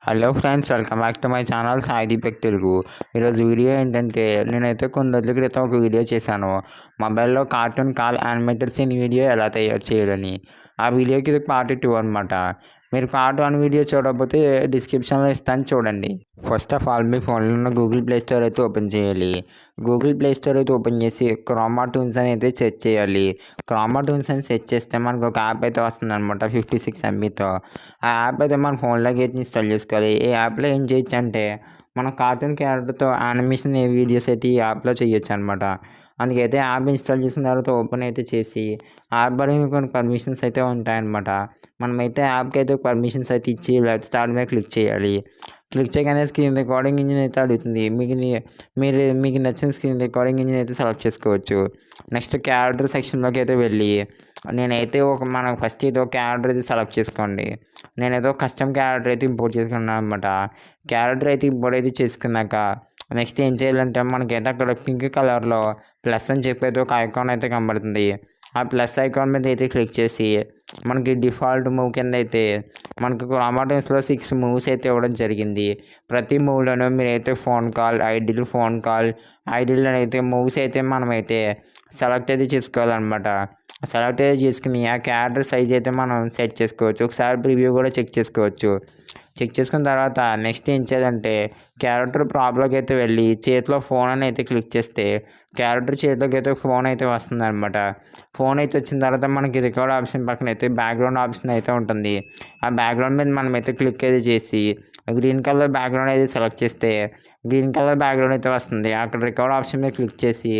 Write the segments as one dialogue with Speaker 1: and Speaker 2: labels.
Speaker 1: Hello friends, welcome back to my channel Sai Deepak Telugu. ఈరోజు video ఏంటంటే, నేనైతే కొన్ని రోజుల క్రితం ఒక వీడియో చేశాను. మొబైల్లో cartoon call animated scene video ఎలా తయారు చేయాలని. ఆ వీడియోకి ఇది పార్ట్ 2 అనమాట. మీరు పార్ట్ 1 వీడియో చూడకపోతే డిస్క్రిప్షన్లో ఇస్తాను, చూడండి. ఫస్ట్ ఆఫ్ ఆల్ మీ ఫోన్లో ఉన్న గూగుల్ ప్లే స్టోర్ అయితే ఓపెన్ చేయాలి. గూగుల్ ప్లే స్టోర్ అయితే ఓపెన్ చేసి క్రోమా ట్యూన్స్ అని అయితే సెర్చ్ చేయాలి. క్రోమా ట్యూన్స్ అని సెర్చ్ చేస్తే మనకు ఒక యాప్ అయితే వస్తుంది అనమాట, 56 MBతో. ఆ యాప్ అయితే మన ఫోన్లోకి అయితే ఇన్స్టాల్ చేసుకోవాలి. ఈ యాప్లో ఏం చేయొచ్చు అంటే, మన కార్టూన్ క్యారెక్టర్తో యానిమేషన్ వీడియోస్ అయితే ఈ యాప్లో చేయొచ్చు అనమాట. అందుకైతే యాప్ ఇన్స్టాల్ చేసిన తర్వాత ఓపెన్ అయితే చేసి, యాప్ అడిగిన కొన్ని పర్మిషన్స్ అయితే ఉంటాయన్నమాట. మనమైతే యాప్కి అయితే పర్మిషన్స్ అయితే ఇచ్చి లెట్ స్టార్ట్ మీద క్లిక్ చేయాలి. క్లిక్ చేయగానే స్క్రీన్ రికార్డింగ్ ఇంజిన్ అయితే అడుగుతుంది. మీకు నచ్చిన స్క్రీన్ రికార్డింగ్ ఇంజిన్ అయితే సెలెక్ట్ చేసుకోవచ్చు. నెక్స్ట్ క్యారెక్టర్ సెక్షన్లోకి అయితే వెళ్ళి, నేనైతే మనకు ఫస్ట్ ఇది ఒక క్యారెక్టర్ అయితే సెలెక్ట్ చేసుకోండి. నేనైతే ఒక కస్టమ్ క్యారెక్టర్ అయితే ఇంపోర్ట్ చేసుకున్నాను అనమాట. క్యారెక్టర్ అయితే ఇంపోర్ట్ అయితే చేసుకున్నాక నెక్స్ట్ ఏం చేయాలంటే, మనకైతే అక్కడ పింక్ కలర్లో ప్లస్ అని చెప్పేది ఒక ఐకాన్ అయితే కనబడుతుంది. ఆ ప్లస్ ఐకాన్ మీద అయితే క్లిక్ చేసి, మనకి డిఫాల్ట్ మూవ్ కింద అయితే మనకు క్రోమా ట్యూన్స్లో 6 మూవ్స్ అయితే ఇవ్వడం జరిగింది. ప్రతి మూవ్లోనూ మీరైతే ఫోన్ కాల్ ఐడిల్ అయితే మూవ్స్ అయితే మనమైతే సెలెక్ట్ అయితే చేసుకోవాలన్నమాట. సెలెక్ట్ అయితే చేసుకుని ఆ క్యారెక్టర్ సైజ్ అయితే మనం సెట్ చేసుకోవచ్చు. ఒకసారి ప్రివ్యూ కూడా చెక్ చేసుకోవచ్చు. చెక్ చేసుకున్న తర్వాత నెక్స్ట్ ఏం చేయాలంటే, క్యారెక్టర్ ప్రాబ్లోకి అయితే వెళ్ళి చేతిలో ఫోన్ అని అయితే క్లిక్ చేస్తే క్యారెక్టర్ చేతిలోకి అయితే ఫోన్ అయితే వస్తుంది అనమాట. ఫోన్ అయితే వచ్చిన తర్వాత మనకి రికార్డ్ ఆప్షన్ పక్కన అయితే బ్యాక్గ్రౌండ్ ఆప్షన్ అయితే ఉంటుంది. ఆ బ్యాక్గ్రౌండ్ మీద మనం అయితే క్లిక్ అయితే చేసి గ్రీన్ కలర్ బ్యాక్గ్రౌండ్ అయితే సెలెక్ట్ చేస్తే గ్రీన్ కలర్ బ్యాక్గ్రౌండ్ అయితే వస్తుంది. అక్కడ రికార్డ్ ఆప్షన్ మీద క్లిక్ చేసి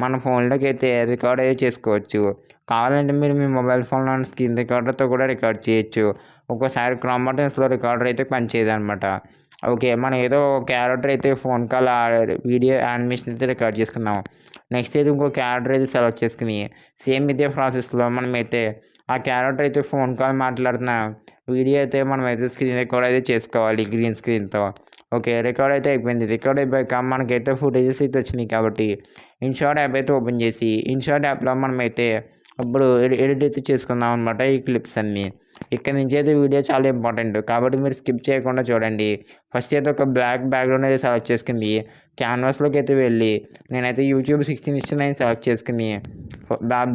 Speaker 1: మన ఫోన్లోకి అయితే రికార్డ్ అయితే చేసుకోవచ్చు. కావాలంటే మీరు మీ మొబైల్ ఫోన్లో స్క్రీన్ రికార్డర్తో కూడా రికార్డ్ చేయొచ్చు. ఒక్కోసారి క్రోమా ట్యూన్స్లో రికార్డర్ అయితే పనిచేయదు అనమాట. ఓకే, మనం ఏదో క్యారెక్టర్ అయితే ఫోన్ కాల్ వీడియో యానిమేషన్ అయితే రికార్డ్ చేసుకున్నాం. నెక్స్ట్ అయితే ఇంకో క్యారెక్టర్ అయితే సెలెక్ట్ చేసుకుని సేమ్ ఇదే ప్రాసెస్లో మనమైతే ఆ క్యారెక్టర్ అయితే ఫోన్ కాల్ మాట్లాడుతున్న వీడియో అయితే మనమైతే స్క్రీన్ రికార్డ్ అయితే చేసుకోవాలి గ్రీన్ స్క్రీన్తో. ఓకే, రికార్డ్ అయితే అయిపోయింది. రికార్డ్ అయిపోయాక మనకైతే ఫుటేజెస్ అయితే వచ్చినాయి కాబట్టి ఇన్షాట్ యాప్ అయితే ఓపెన్ చేసి ఇన్షాట్ యాప్లో మనమైతే ఇప్పుడు ఎడిట్ అయితే చేసుకుందాం అనమాట ఈ క్లిప్స్ అన్నీ. ఇక్కడ నుంచి అయితే వీడియో చాలా ఇంపార్టెంట్ కాబట్టి మీరు స్కిప్ చేయకుండా చూడండి. ఫస్ట్ అయితే ఒక బ్లాక్ బ్యాక్గ్రౌండ్ అయితే సెలెక్ట్ చేసుకుని క్యాన్వాస్లోకి అయితే వెళ్ళి నేనైతే యూట్యూబ్ 16:9 సెలెక్ట్ చేసుకుని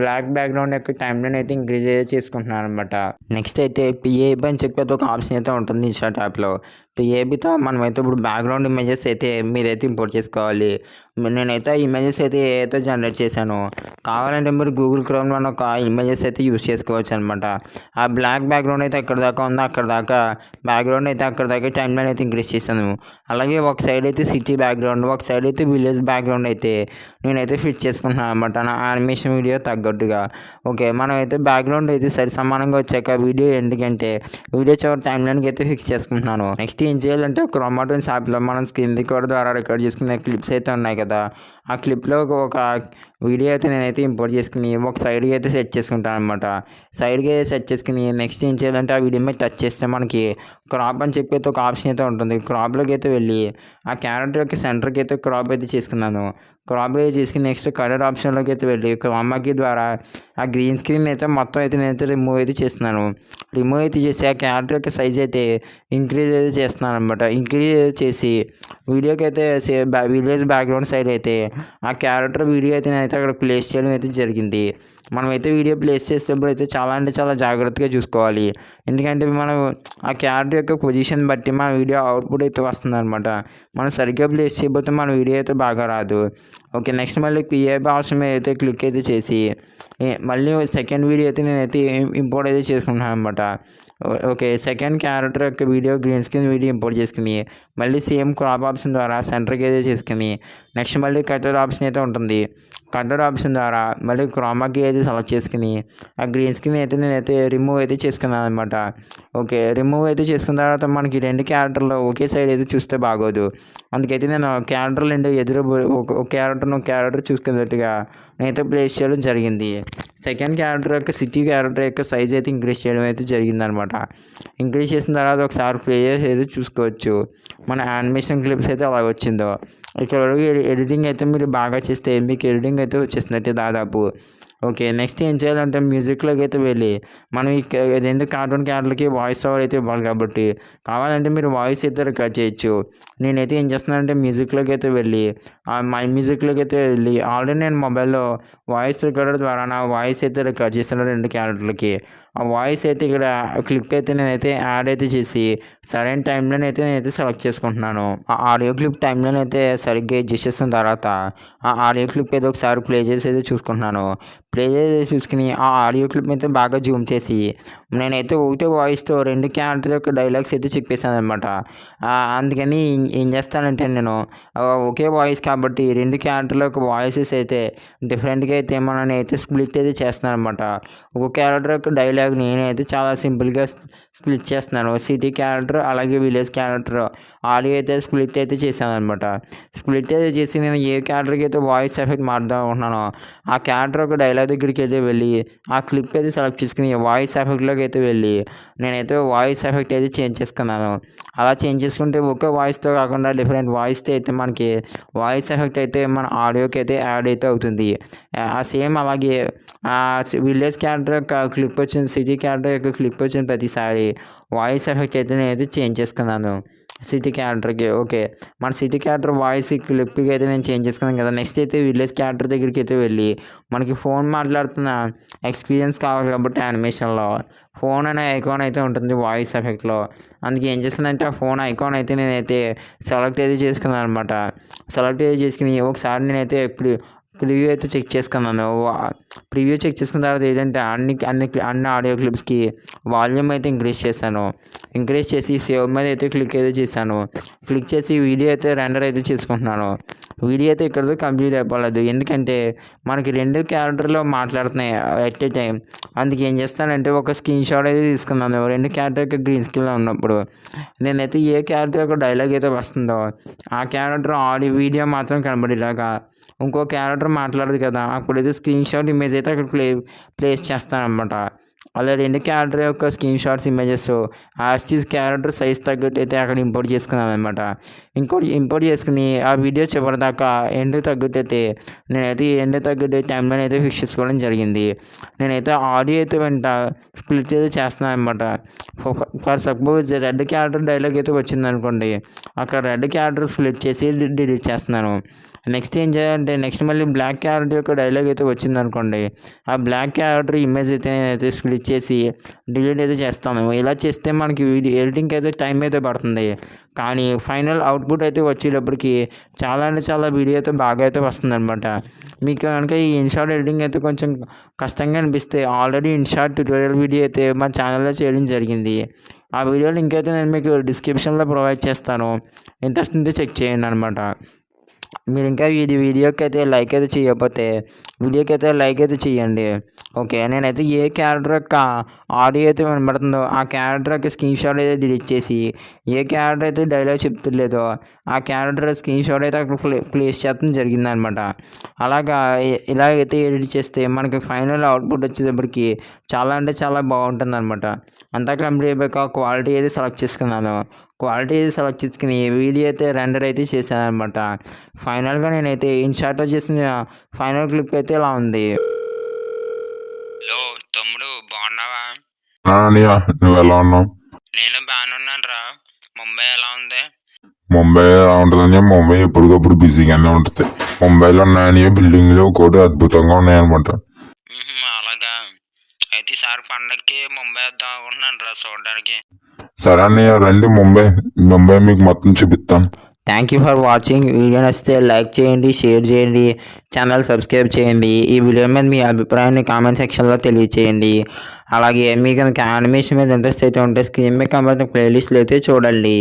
Speaker 1: బ్లాక్ బ్యాక్గ్రౌండ్ యొక్క టైమ్లైన్ అయితే ఇంక్రీజ్ అయితే చేసుకుంటున్నాను అనమాట. నెక్స్ట్ అయితే పిఏబి అని చెప్పేది ఒక ఆప్షన్ అయితే ఉంటుంది ఇన్షాట్ యాప్లో. పిఏబితో మనమైతే ఇప్పుడు బ్యాక్గ్రౌండ్ ఇమేజెస్ అయితే మీరైతే ఇంపోర్ట్ చేసుకోవాలి. నేనైతే ఇమేజెస్ అయితే ఏదైతే జనరేట్ చేశాను, కావాలంటే మీరు గూగుల్ క్రోమ్లో ఒక ఇమేజెస్ అయితే యూస్ చేసుకోవచ్చు అనమాట. ఆ బ్లాక్ బ్యాక్గ్రౌండ్ అయితే ఎక్కడ దాకా ఉందో అక్కడ దాకా బ్యాక్గ్రౌండ్ అయితే అక్కడ దాకా టైమ్లైన్ అయితే ఇంక్రీజ్ చేశాను. అలాగే ఒక సైడ్ అయితే సిటీ బ్యాక్గ్రౌండ్, ఒక సైడ్ అయితే విలేజ్ బ్యాక్గ్రౌండ్ అయితే నేనైతే ఫిట్ చేసుకుంటున్నాను అనమాట నా యానిమేషన్ వీడియో తగ్గట్టుగా. ఓకే, మనం అయితే బ్యాక్గ్రౌండ్ అయితే సరి సమానంగా వచ్చాక వీడియో ఎందుకంటే వీడియో చివరి టైమ్లైన్కి అయితే ఫిక్స్ చేసుకుంటున్నాను. నెక్స్ట్ ఏం చేయాలంటే క్రోమా ట్యూన్స్ యాప్లో మనం స్క్రీన్ రికార్డ్ ద్వారా రికార్డ్ చేసుకునే క్లిప్స్ అయితే ఉన్నాయి కదా, ఆ క్లిప్లో ఒక వీడియో అయితే నేనైతే ఇంపోర్ట్ చేసుకుని ఒక సైడ్కి అయితే సెట్ చేసుకుంటాను అనమాట. సైడ్కి అయితే సెట్ చేసుకుని నెక్స్ట్ ఏం చేయాలంటే ఆ వీడియో మీద టచ్ చేస్తే మనకి క్రాప్ అని చెప్పి ఒక ఆప్షన్ అయితే ఉంటుంది. క్రాప్లోకి అయితే వెళ్ళి ఆ క్యారెక్టర్ యొక్క సెంటర్కి అయితే క్రాప్ అయితే చేసుకున్నాను. క్రాప్ అయితే చేసుకుని నెక్స్ట్ కలర్ ఆప్షన్లోకి అయితే వెళ్ళి క్రోమాకి ద్వారా ఆ గ్రీన్ స్క్రీన్ అయితే మొత్తం అయితే నేనైతే రిమూవ్ అయితే చేస్తున్నాను. రిమూవ్ అయితే చేసి ఆ క్యారెక్టర్ యొక్క సైజ్ అయితే ఇంక్రీజ్ అయితే చేస్తున్నాను అనమాట. ఇంక్రీజ్ చేసి వీడియోకి అయితే విలేజ్ బ్యాక్గ్రౌండ్ సైడ్ అయితే ఆ క్యారెక్టర్ వీడియో అయితే నేనైతే అక్కడ ప్లేస్ చేయడం అయితే జరిగింది. మనమైతే వీడియో ప్లేస్ చేసేటప్పుడు అయితే చాలా అంటే చాలా జాగ్రత్తగా చూసుకోవాలి. ఎందుకంటే మనం ఆ క్యారెక్టర్ యొక్క పొజిషన్ బట్టి మన వీడియో అవుట్పుట్ అయితే వస్తుంది అనమాట. మనం సరిగ్గా ప్లేస్ చేయకపోతే మన వీడియో అయితే బాగా రాదు. ఓకే, నెక్స్ట్ మళ్ళీ పిఏబి ఆప్షన్ మీద అయితే క్లిక్ అయితే చేసి మళ్ళీ సెకండ్ వీడియో అయితే నేనైతే ఇంపోర్ట్ అయితే చేసుకుంటున్నాను అనమాట. ఓకే, సెకండ్ క్యారెక్టర్ యొక్క video green screen video import చేసుకుని మళ్ళీ సేమ్ క్రాప్ ఆప్షన్ ద్వారా సెంటర్కి అయితే చేసుకుని నెక్స్ట్ మళ్ళీ కటర్ ఆప్షన్ అయితే ఉంటుంది. కటర్ ఆప్షన్ ద్వారా మళ్ళీ క్రోమాకి అయితే సెలెక్ట్ చేసుకుని ఆ గ్రీన్ స్క్రీన్ అయితే నేనైతే రిమూవ్ అయితే చేసుకున్నాను అనమాట. ఓకే, రిమూవ్ అయితే చేసుకున్న తర్వాత మనకి రెండు క్యారెక్టర్లు ఒకే సైడ్ అయితే చూస్తే బాగోదు. అందుకైతే నేను క్యారెక్టర్లు ఎదురు ఒక క్యారెక్టర్ చూసుకున్నట్టుగా నేనైతే ప్లేస్ చేయడం జరిగింది. సెకండ్ క్యారెక్టర్ యొక్క సిటీ క్యారెక్టర్ యొక్క సైజ్ అయితే ఇంక్రీజ్ చేయడం అయితే జరిగిందనమాట. ఇంక్రీజ్ చేసిన తర్వాత ఒకసారి ప్లే చేసి అయితే చూసుకోవచ్చు మన యానిమేషన్ క్లిప్స్ అయితే అలా వచ్చిందో. ఇక్కడ ఎడిటింగ్ అయితే మీరు బాగా చేస్తే మీకు ఎడిటింగ్ అయితే వచ్చేసినట్టే దాదాపు. ఓకే. నెక్స్ట్ ఏం చేయాలంటే మ్యూజిక్‌లోకి అయితే వెళ్ళి మనం ఈ 2 కార్టూన్ క్యారెక్టర్‌లకి వాయిస్ ఓవర్ అయితే ఇవ్వాలి కాబట్టి కావాలంటే మీరు వాయిస్ అయితే రికార్డ్ చేయొచ్చు. నేనైతే ఏం చేస్తున్నానంటే మ్యూజిక్‌లోకి అయితే వెళ్ళి మై మ్యూజిక్‌లోకి అయితే వెళ్ళి ఆల్రెడీ నేను మొబైల్‌లో వాయిస్ రికార్డర్ ద్వారా నా వాయిస్ అయితే రికార్డ్ చేశాను 2 క్యారెక్టర్‌లకి. ఆ వాయిస్ అయితే ఇక్కడ క్లిప్ అయితే నేనైతే యాడ్ అయితే చేసి సరైన టైంలోనే అయితే నేనైతే సెలెక్ట్ చేసుకుంటున్నాను. ఆ ఆడియో క్లిప్ టైంలోనే అయితే సరిగ్గా అడ్జస్ట్ చేసుకున్న తర్వాత ఆ ఆడియో క్లిప్ అయితే ఒకసారి ప్లే చేసి అయితే చూసుకుంటున్నాను. ప్లే చేసి చూసుకుని ఆ ఆడియో క్లిప్ అయితే బాగా జూమ్ చేసి నేనైతే ఒకటే వాయిస్‌తో 2 క్యారెక్టర్ యొక్క డైలాగ్స్ అయితే చెప్పేసాననమాట. అందుకని ఏం చేస్తానంటే నేను ఒకే వాయిస్ కాబట్టి 2 క్యారెక్టర్ల యొక్క వాయిసెస్ అయితే డిఫరెంట్‌గా అయితే నేనైతే స్ప్లిట్ అయితే చేస్తున్నాననమాట. ఒక క్యారెక్టర్ యొక్క డైలాగ్ నేనైతే చాలా సింపుల్‌గా స్ప్లిట్ చేస్తున్నాను. సిటీ క్యారెక్టర్ అలాగే విలేజ్ క్యారెక్టర్ ఆడియో అయితే స్ప్లిట్ అయితే చేశాననమాట. స్ప్లిట్ అయితే చేసి నేను ఏ క్యారెక్టర్‌కి అయితే వాయిస్ ఎఫెక్ట్ మారుద్దాం అనుకుంటున్నానో ఆ క్యారెక్టర్ యొక్క డైలాగ్ దగ్గరికి అయితే వెళ్ళి ఆ క్లిప్ అయితే సెలెక్ట్ చేసుకుని వాయిస్ ఎఫెక్ట్‌లోకి అయితే వెళ్ళి నేనైతే వాయిస్ ఎఫెక్ట్ అయితే చేంజ్ చేసుకున్నాను. అలా చేంజ్ చేసుకుంటే ఒకే వాయిస్‌తో కాకుండా డిఫరెంట్ వాయిస్‌తో అయితే మనకి వాయిస్ ఎఫెక్ట్ అయితే మన ఆడియోకి అయితే యాడ్ అయితే అవుతుంది. సేమ్ అలాగే విలేజ్ క్యారెక్టర్ యొక్క క్లిప్ వచ్చింది, సిటీ క్యారెక్టర్ యొక్క క్లిప్ వచ్చిన ప్రతిసారి వాయిస్ ఎఫెక్ట్ అయితే నేనైతే చేంజ్ చేసుకున్నాను సిటీ క్యారెక్టర్‌కి. ఓకే. మన సిటీ క్యారెక్టర్ వాయిస్ క్లిప్‌కి అయితే నేను చేంజ్ చేసుకున్నాను కదా! నెక్స్ట్ అయితే విలేజ్ క్యారెక్టర్ దగ్గరికి అయితే వెళ్ళి మనకి ఫోన్ మాట్లాడుతున్న ఎక్స్పీరియన్స్ కావాలి కాబట్టి యానిమేషన్‌లో ఫోన్ అనే ఐకాన్ అయితే ఉంటుంది వాయిస్ ఎఫెక్ట్‌లో. అందుకే ఏం చేశానంటే ఆ ఫోన్ ఐకాన్ అయితే నేనైతే సెలెక్ట్ అయితే చేసుకున్నాను అనమాట. సెలెక్ట్ అయితే చేసుకుని ఒకసారి నేనైతే ప్రివ్యూ అయితే చెక్ చేసుకున్నాను. ప్రివ్యూ చెక్ చేసుకున్న తర్వాత ఏంటంటే అన్ని ఆడియో క్లిప్స్‌కి వాల్యూమ్ అయితే ఇంక్రీజ్ చేశాను. ఇంక్రీజ్ చేసి సేవ్ మీద అయితే క్లిక్ అయితే చేశాను. క్లిక్ చేసి వీడియో అయితే రెండర్ అయితే చేసుకుంటున్నాను. వీడియో అయితే ఇక్కడితో కంప్లీట్ అయిపోలేదు. ఎందుకంటే మనకి 2 క్యారెక్టర్‌లు మాట్లాడుతున్నాయి ఎట్ ఏ టైం. అందుకే ఏం చేస్తానంటే ఒక స్క్రీన్ షాట్ అయితే తీసుకున్నాను 2 క్యారెక్టర్ యొక్క గ్రీన్ స్క్రీన్‌లో ఉన్నప్పుడు. నేనైతే ఏ క్యారెక్టర్ యొక్క డైలాగ్ అయితే వస్తుందో ఆ క్యారెక్టర్ వీడియో మాత్రం కనబడేలాగా ఇంకో క్యారెక్టర్ మాట్లాడదు కదా! అప్పుడైతే స్క్రీన్ షాట్ ఇమేజ్ అయితే అక్కడ ప్లేస్ చేస్తాననమాట. అలా 2 క్యారెక్టర్ యొక్క screen shots images as character size తగ్గట్టు అయితే అక్కడ ఇంపోర్ట్ చేసుకున్నాననమాట. ఇంపోర్ట్ చేసుకుని ఆ వీడియో చివరిదాకా ఎండ్ తగ్గట్టయితే నేనైతే ఎండ్ తగ్గట్టు టైమ్‌లైన్ అయితే ఫిక్స్ చేసుకోవడం జరిగింది. నేనైతే ఆడియో అయితే స్ప్లిట్ అయితే చేస్తున్నాను అనమాట. For suppose red character dialogue అయితే వచ్చిందనుకోండి, అక్కడ రెడ్ క్యారెక్టర్ స్ప్లిట్ చేసి డిలీట్ చేస్తున్నాను. నెక్స్ట్ ఏం చేయాలంటే నెక్స్ట్ మళ్ళీ బ్లాక్ క్యారెక్టర్ యొక్క డైలాగ్ అయితే వచ్చిందనుకోండి, ఆ బ్లాక్ క్యారెక్టర్ ఇమేజ్ అయితే నేనైతే స్ప్లిట్ చేసి డిలీట్ అయితే చేస్తాను. ఇలా చేస్తే మనకి వీడియో ఎడిటింగ్‌కి అయితే టైం అయితే పడుతుంది. కానీ ఫైనల్ అవుట్‌పుట్ అయితే వచ్చేటప్పటికి చాలా అంటే చాలా వీడియో అయితే బాగా అయితే వస్తుందనమాట. మీకు కనుక ఈ ఇన్‌షాట్ ఎడిటింగ్ అయితే కొంచెం కష్టంగా అనిపిస్తే ఆల్రెడీ ఇన్‌షాట్ ట్యుటోరియల్ వీడియో అయితే మన ఛానల్‌లో చేయడం జరిగింది. ఆ వీడియో లింక్ అయితే నేను మీకు డిస్క్రిప్షన్‌లో ప్రొవైడ్ చేస్తాను. ఇంట్రెస్ట్ ఉంటే చెక్ చేయండి అనమాట. మీరు ఇంకా వీడియోకి అయితే లైక్ అయితే చేయకపోతే వీడియోకి అయితే లైక్ అయితే చేయండి. ఓకే. నేనైతే ఏ క్యారెక్టర్ యొక్క ఆడియో అయితే వినబడుతుందో ఆ క్యారెక్టర్ యొక్క స్క్రీన్ షాట్ అయితే డిలీట్ చేసి ఏ క్యారెక్టర్ అయితే డైలాగ్ చెప్తలేదో ఆ క్యారెక్టర్ స్క్రీన్ షాట్ అయితే అక్కడ ప్లేస్ చేయడం జరిగిందనమాట. అలాగా ఇలాగైతే ఎడిట్ చేస్తే మనకి ఫైనల్ అవుట్పుట్ వచ్చేటప్పటికి చాలా అంటే చాలా బాగుంటుందన్నమాట. అంతా కంప్లీట్ అయిపోయాక క్వాలిటీ అయితే సెలెక్ట్ చేసుకున్నాను. క్వాలిటీ సెలెక్ట్ చేసుకుని వీడియో అయితే రెండర్ అయితే చేశాననమాట. ఫైనల్గా నేనైతే ఇన్‌షాట్‌లో చేసిన ఫైనల్ క్లిప్ అయితే ఇలా ఉంది. హలో తమ్ముడు, బాగున్నావా?
Speaker 2: అన్నయ్య, నువ్వు ఎలా ఉన్నావు?
Speaker 1: నేను బాగానే ఉన్నానురా. ముంబై ఎలా ఉంది?
Speaker 2: ముంబై ఎలా ఉంటుందని ముంబై ఎప్పటికప్పుడు బిజీగానే ఉంటుంది. ముంబైలో ఉన్నాయని బిల్డింగ్లు కూడా అద్భుతంగా ఉన్నాయన్నమాట.
Speaker 1: అలాగా. అయితే ఈసారి పండగకి ముంబై వద్దాం అనుకుంటున్నాను రా చూడడానికి.
Speaker 2: సరే అన్నయ్య, రండి ముంబై మీకు మొత్తం చూపిస్తాను.
Speaker 1: Thank you for watching. Video నచ్చితే లైక్ చేయండి, షేర్ చేయండి, ఛానల్ సబ్స్క్రైబ్ చేయండి. ఈ వీడియో మీద మీ అభిప్రాయాన్ని కామెంట్ సెక్షన్లో తెలియచేయండి. అలాగే మీకు కనుక యానిమేషన్ మీద ఇంట్రెస్ట్ అయితే ఉంటే స్క్రీన్ మీద కనబడుతున్న ప్లేలిస్ట్లు అయితే చూడండి.